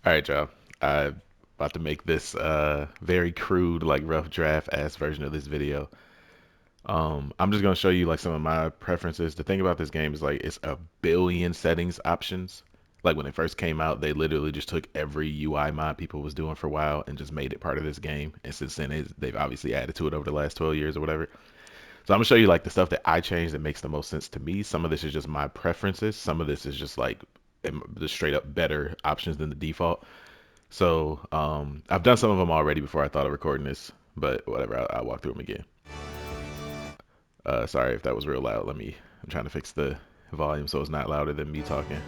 All right, y'all. I'm about to make this very crude, like rough draft ass version of this video. I'm just gonna show you like some of my preferences. The thing about this game is like it's a billion settings options. Like when it first came out, they literally just took every UI mod people was doing for a while and just made it part of this game. And since then, they've obviously added to it over the last 12 years or whatever. So I'm gonna show you like the stuff that I changed that makes the most sense to me. Some of this is just my preferences. Some of this is just like the straight up better options than the default. So I've done some of them already before I thought of recording this, but whatever, I'll walk through them again. Sorry if that was real loud. I'm trying to fix the volume so it's not louder than me talking.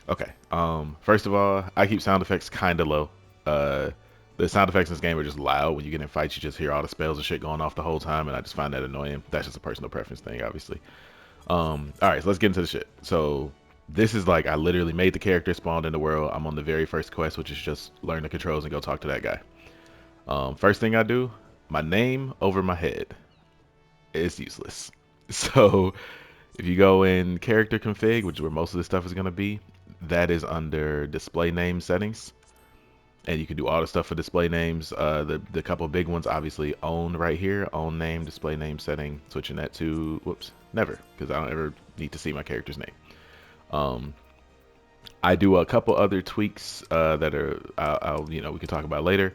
Okay. First of all, I keep sound effects kind of low. Uh, the sound effects in this game are just loud. When you get in fights, you just hear all the spells and shit going off the whole time, and I just find that annoying. That's just a personal preference thing, obviously. All right, so let's get into the shit. So this is like I literally made the character spawned in the world. I'm on the very first quest, which is just learn the controls and go talk to that guy. First thing I do, my name over my head is useless. So if you go in character config, which is where most of this stuff is gonna be, that is under display name settings. And you can do all the stuff for display names. The couple big ones, obviously, own right here, own name, display name setting, switching that to, whoops, never, because I don't ever need to see my character's name. Um, I do a couple other tweaks that are we can talk about later.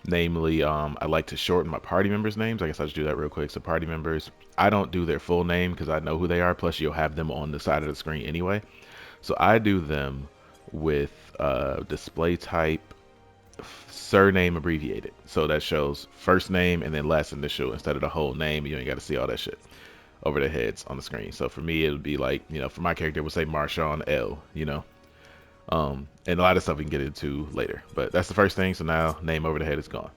Namely, I like to shorten my party members' names. I guess I'll just do that real quick. So party members, I don't do their full name because I know who they are. Plus, you'll have them on the side of the screen anyway. So I do them with display type surname abbreviated. So that shows first name and then last initial instead of the whole name. You ain't got to see all that shit over their heads on the screen. So for me, it would be like, for my character, it would say Marshawn L. And a lot of stuff we can get into later. But that's the first thing. So now name over the head is gone.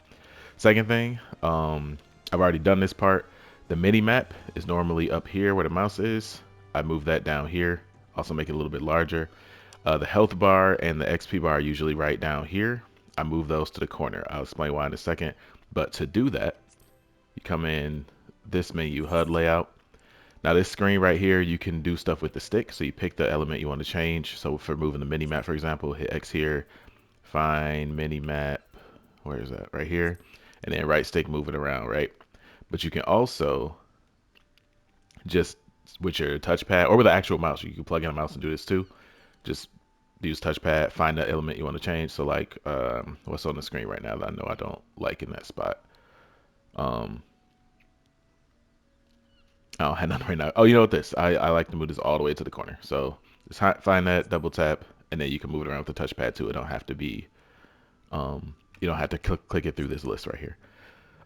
Second thing, I've already done this part. The mini map is normally up here where the mouse is. I move that down here. Also make it a little bit larger. The health bar and the XP bar are usually right down here. I move those to the corner. I'll explain why in a second. But to do that, you come in this menu, HUD layout. Now this screen right here, you can do stuff with the stick. So you pick the element you want to change. So for moving the mini map, for example, hit X here, find mini map. Where is that? Right here. And then right stick, move it around, right? But you can also just with your touchpad or with the actual mouse, you can plug in a mouse and do this too. Just use touchpad, find the element you want to change. So like, what's on the screen right now that I know I don't like in that spot? Um, I don't have none right now. Oh, you know what this? I like to move this all the way to the corner. So just find that, double tap, and then you can move it around with the touchpad too. It don't have to be, you don't have to click it through this list right here.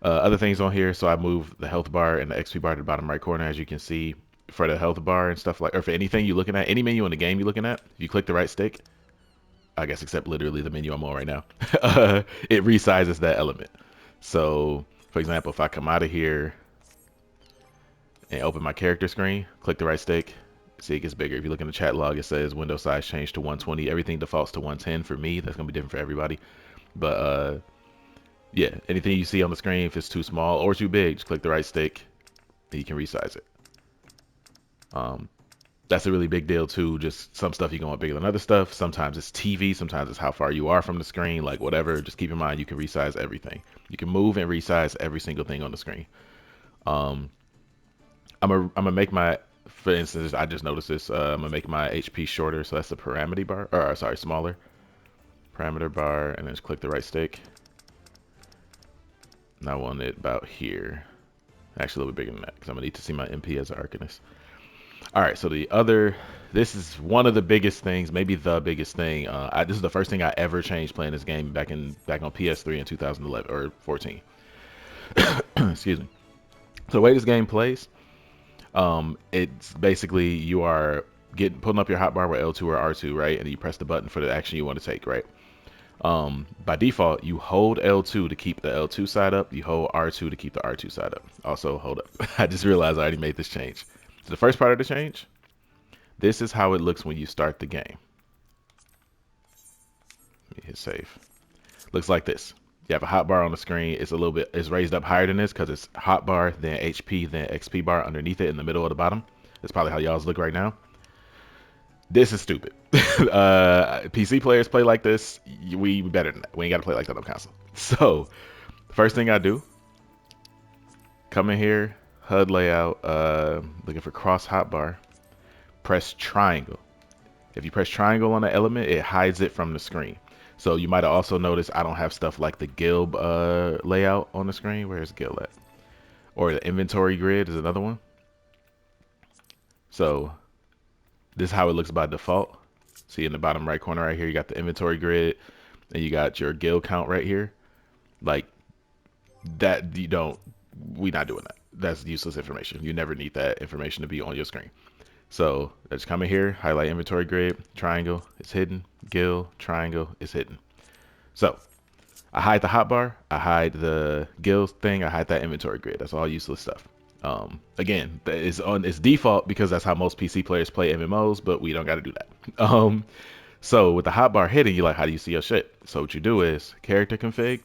Other things on here, so I move the health bar and the XP bar to the bottom right corner, as you can see. For the health bar and stuff like, or for anything you're looking at, any menu in the game you're looking at, if you click the right stick, I guess except literally the menu I'm on right now, it resizes that element. So, for example, if I come out of here and open my character screen, click the right stick, see it gets bigger. If you look in the chat log, it says window size changed to 120. Everything defaults to 110 for me. That's gonna be different for everybody. But yeah, anything you see on the screen, if it's too small or too big, just click the right stick and you can resize it. Um, that's a really big deal too. Just some stuff you can want bigger than other stuff. Sometimes it's TV, sometimes it's how far you are from the screen, like whatever. Just keep in mind you can resize everything. You can move and resize every single thing on the screen. Um, I'm gonna make my, for instance, I just noticed this. I'm gonna make my HP shorter, so that's the parameter bar, or sorry, smaller parameter bar, and then just click the right stick. And I want it about here. Actually, a little bit bigger than that, because I'm gonna need to see my MP as an Arcanist. All right, so this is one of the biggest things, maybe the biggest thing. This is the first thing I ever changed playing this game back on PS3 in 2011 or 14. Excuse me. So the way this game plays, it's basically you are pulling up your hotbar with L2 or R2, right? And you press the button for the action you want to take, right? By default, you hold L2 to keep the L2 side up. You hold R2 to keep the R2 side up. Also, hold up. I just realized I already made this change. So the first part of the change, this is how it looks when you start the game. Let me hit save. Looks like this. You have a hotbar on the screen. It's raised up higher than this because it's hotbar, then HP, then XP bar underneath it in the middle of the bottom. That's probably how y'all's look right now. This is stupid. PC players play like this. We better than that. We ain't got to play like that on console. So, first thing I do, come in here, HUD layout, looking for cross hotbar, press triangle. If you press triangle on the element, it hides it from the screen. So you might have also noticed I don't have stuff like the Gilb layout on the screen. Where's Gil at? Or the inventory grid is another one. So this is how it looks by default. See in the bottom right corner right here, you got the inventory grid and you got your Gil count right here. Like that, we not doing that. That's useless information. You never need that information to be on your screen. So let's come in here, highlight inventory grid, triangle, it's hidden, Gil, triangle, it's hidden. So I hide the hotbar, I hide the Gil thing, I hide that inventory grid. That's all useless stuff. Again, that is on its default because that's how most PC players play MMOs, but we don't got to do that. So with the hotbar hidden, you're like, how do you see your shit? So what you do is character config.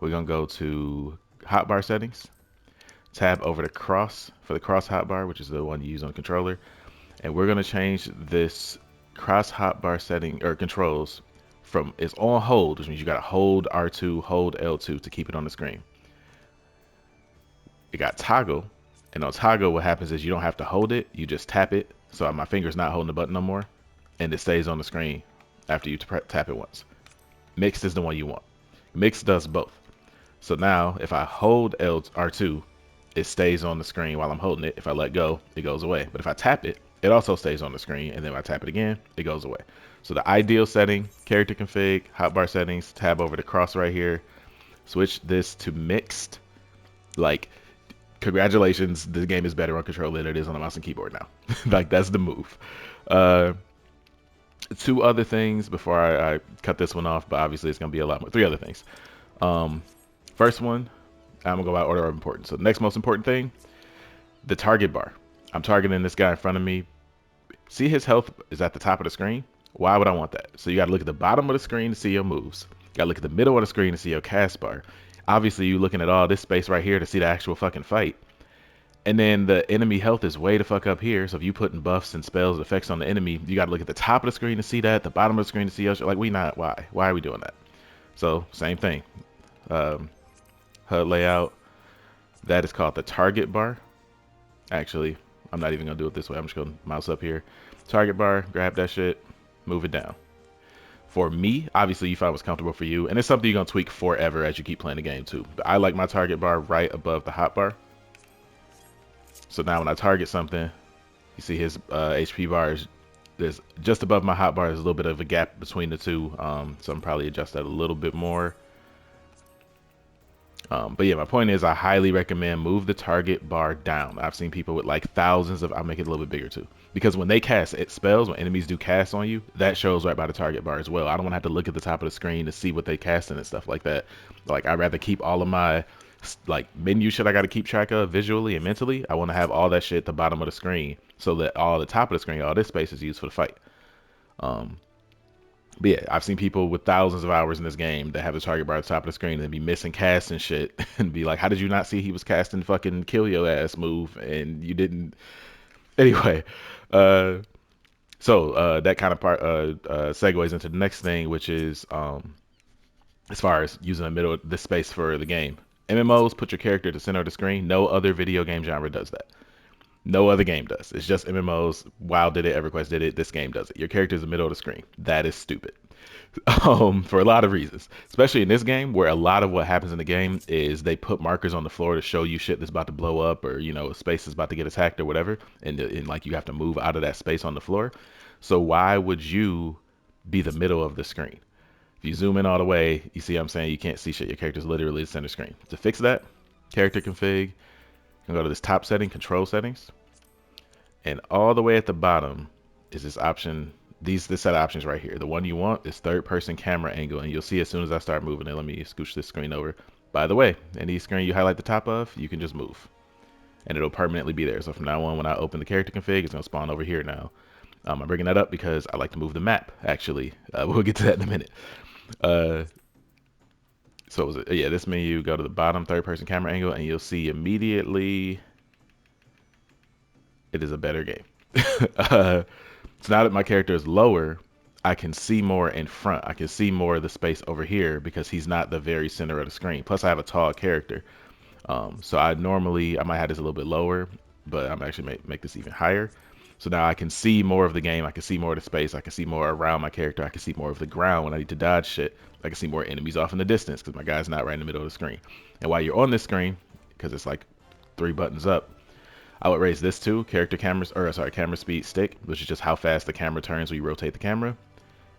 We're gonna go to hotbar settings, tab over to cross for the cross hotbar, which is the one you use on the controller, and we're gonna change this cross hotbar setting or controls from it's on hold, which means you gotta hold R2, hold L2 to keep it on the screen. It got toggle, and on toggle what happens is you don't have to hold it, you just tap it. So my finger's not holding the button no more, and it stays on the screen after you tap it once. Mixed is the one you want. Mixed does both. So now if I hold R2, it stays on the screen while I'm holding it. If I let go, it goes away. But if I tap it, it also stays on the screen, and then if I tap it again, it goes away. So the ideal setting, character config, hotbar settings, tab over to cross right here, switch this to mixed. Like, congratulations, the game is better on controller than it is on a mouse and keyboard now. Like, that's the move. Two other things before I cut this one off, but obviously it's gonna be a lot more. Three other things. First one, I'm gonna go by order of importance. So the next most important thing, the target bar. I'm targeting this guy in front of me. See his health is at the top of the screen. Why would I want that? So you got to look at the bottom of the screen to see your moves. You got to look at the middle of the screen to see your cast bar. Obviously, you're looking at all this space right here to see the actual fucking fight. And then the enemy health is way the fuck up here. So if you putting buffs and spells and effects on the enemy, you got to look at the top of the screen to see that, the bottom of the screen to see your shit. Like, why? Why are we doing that? So same thing. HUD layout. That is called the target bar. Actually, I'm not even gonna do it this way. I'm just gonna mouse up here. Target bar, grab that shit, move it down. For me, obviously you find what's comfortable for you, and it's something you're gonna tweak forever as you keep playing the game too. But I like my target bar right above the hotbar. So now when I target something, you see his HP bar is there's just above my hotbar. There's a little bit of a gap between the two, so I'm probably adjust that a little bit more. But yeah, my point is I highly recommend move the target bar down. I've seen people with like thousands of, I'll make it a little bit bigger too. Because when they cast it spells, when enemies do cast on you, that shows right by the target bar as well. I don't want to have to look at the top of the screen to see what they casting and stuff like that. Like I'd rather keep all of my like menu shit I got to keep track of visually and mentally. I want to have all that shit at the bottom of the screen so that all the top of the screen, all this space is used for the fight. But yeah, I've seen people with thousands of hours in this game that have the target bar at the top of the screen and be missing casts and shit and be like, how did you not see he was casting fucking kill your ass move and you didn't? Anyway, so that kind of part segues into the next thing, which is as far as using the middle the space for the game. MMOs put your character at the center of the screen. No other video game genre does that. No other game does. It's just MMOs. WoW did it. EverQuest did it. This game does it. Your character is in the middle of the screen. That is stupid. For a lot of reasons, especially in this game where a lot of what happens in the game is they put markers on the floor to show you shit that's about to blow up or, you know, space is about to get attacked or whatever. And like you have to move out of that space on the floor. So why would you be the middle of the screen? If you zoom in all the way, you see what I'm saying? You can't see shit. Your character's literally the center screen. To fix that, character config, you can go to this top setting, control settings. And all the way at the bottom is this option, this set of options right here. The one you want is third person camera angle. And you'll see as soon as I start moving it, let me scooch this screen over. By the way, any screen you highlight the top of, you can just move. And it'll permanently be there. So from now on, when I open the character config, it's going to spawn over here now. I'm bringing that up because I like to move the map, actually. We'll get to that in a minute. So was it, yeah, this menu, go to the bottom third person camera angle, and you'll see immediately it is a better game. So now that my character is lower, I can see more in front. I can see more of the space over here because he's not the very center of the screen. Plus, I have a tall character. So I might have this a little bit lower, but I'm actually make this even higher. So now I can see more of the game. I can see more of the space. I can see more around my character. I can see more of the ground when I need to dodge shit. I can see more enemies off in the distance because my guy's not right in the middle of the screen. And while you're on this screen, because it's like 3 buttons up, I would raise this too, camera speed stick, which is just how fast the camera turns when you rotate the camera.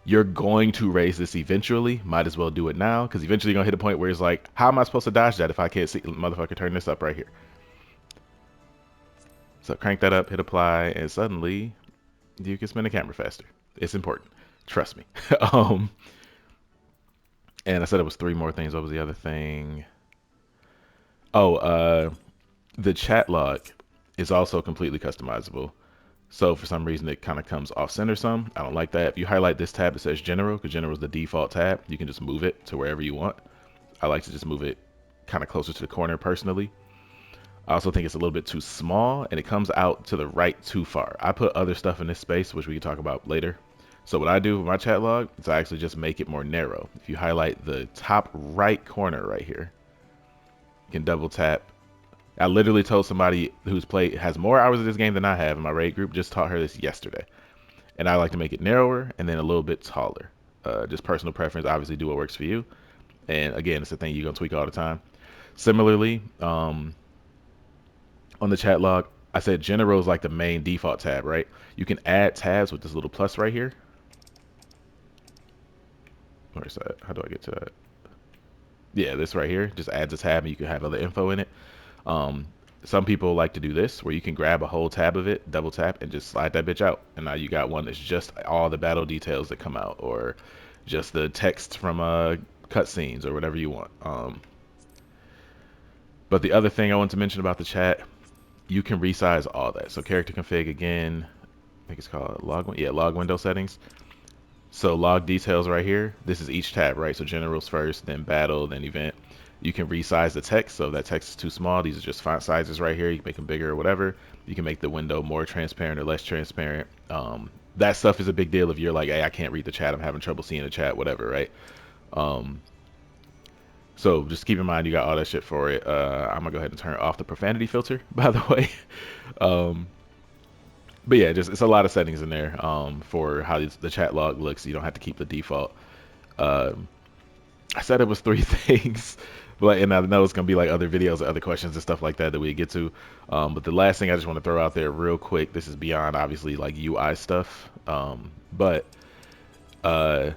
You're going to raise this eventually. Might as well do it now, because eventually you're gonna hit a point where it's like, how am I supposed to dodge that if I can't see motherfucker turn this up right here? So crank that up, hit apply, and suddenly you can spin the camera faster. It's important. Trust me. um, and I said it was 3 more things. What was the other thing? Oh, the chat log is also completely customizable. So for some reason it kind of comes off center some. I don't like that. If you highlight this tab that says general, because general is the default tab, you can just move it to wherever you want. I like to just move it kind of closer to the corner personally. I also think it's a little bit too small and it comes out to the right too far. I put other stuff in this space, which we can talk about later. So what I do with my chat log is I actually just make it more narrow. If you highlight the top right corner right here, you can double tap. I literally told somebody has more hours of this game than I have in my raid group, just taught her this yesterday. And I like to make it narrower and then a little bit taller. Just personal preference, obviously do what works for you. And again, it's a thing you're gonna tweak all the time. Similarly, on the chat log, I said general is like the main default tab, right? You can add tabs with this little plus right here. Where's that? How do I get to that? Yeah, this right here just adds a tab and you can have other info in it. Um, some people like to do this where you can grab a whole tab of it, double tap, and just slide that bitch out. And now you got one that's just all the battle details that come out, or just the text from cutscenes or whatever you want. But the other thing I want to mention about the chat, you can resize all that. So character config again, I think it's called log window settings. So log details right here, this is each tab, right? So generals first, then battle, then event. You can resize the text, so if that text is too small, these are just font sizes right here. You can make them bigger or whatever. You can make the window more transparent or less transparent. That stuff is a big deal if you're like, hey, I can't read the chat, I'm having trouble seeing the chat, whatever, right? So just keep in mind you got all that shit for it. I'm gonna go ahead and turn off the profanity filter, by the way. um, but yeah, just it's a lot of settings in there for how the chat log looks. You don't have to keep the default. Um, I said it was 3 things, but and I know it's gonna be like other videos or other questions and stuff like that we get to. But the last thing I just want to throw out there real quick, this is beyond obviously like UI stuff, but uh,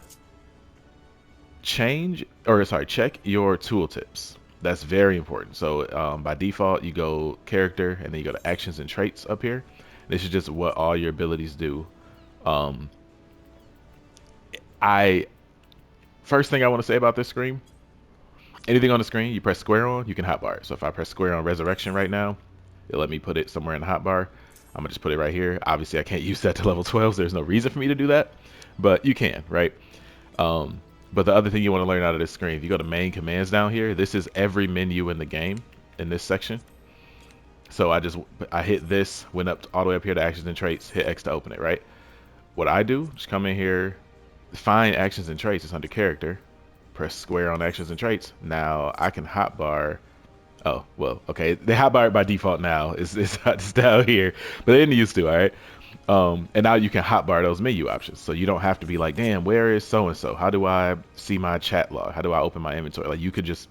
check your tooltips. That's very important. So by default, you go character and then you go to actions and traits up here. This is just what all your abilities do. Um, I First thing I want to say about this screen, anything on the screen you press square on, you can hotbar it. So if I press square on resurrection right now, it'll let me put it somewhere in the hotbar. I'm gonna just put it right here. Obviously I can't use that to level 12, so there's no reason for me to do that, but you can, right? But the other thing you want to learn out of this screen, if you go to main commands down here, this is every menu in the game in this section. So I hit this, went up all the way up here to actions and traits, hit X to open it, right? What I do, just come in here, find actions and traits, it's under character, press square on actions and traits. Now I can hotbar. Oh, well, okay. They hotbar it by default now. It's down here, but they didn't used to, all right? And now you can hotbar those menu options. So you don't have to be like, damn, where is so-and-so? How do I see my chat log? How do I open my inventory? Like you could just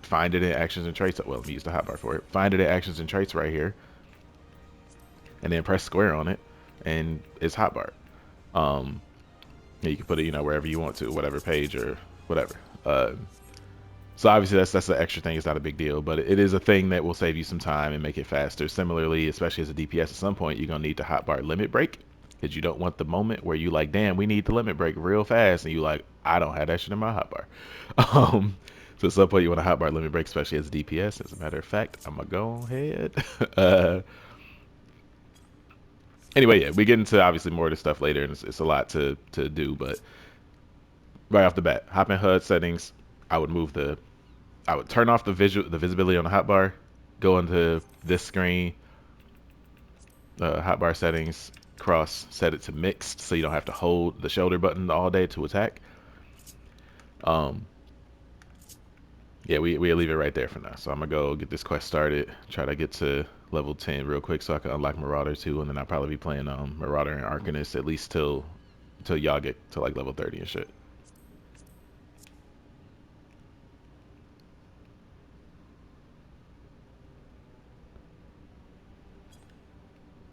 find it in actions and traits. Well, let me use the hotbar for it. Find it in actions and traits right here. And then press square on it and it's hotbar. You can put it, wherever you want to, whatever page or whatever. So obviously that's the extra thing. It's not a big deal, but it is a thing that will save you some time and make it faster. Similarly, especially as a DPS, at some point you're gonna need to hotbar limit break because you don't want the moment where you like, damn, we need the limit break real fast, and you like, I don't have that shit in my hotbar. So at some point you want to hotbar limit break, especially as a DPS. As a matter of fact, I'm gonna go ahead. Anyway, yeah, we get into obviously more of this stuff later, and it's a lot to do, but right off the bat, hop in HUD settings. I would turn off the visibility on the hotbar, go into this screen, hotbar settings, cross set it to mixed so you don't have to hold the shoulder button all day to attack. Um, yeah, we'll leave it right there for now. So I'm gonna go get this quest started, try to get to level 10 real quick so I can unlock Marauder too, and then I'll probably be playing Marauder and Arcanist at least till y'all get to like level 30 and shit.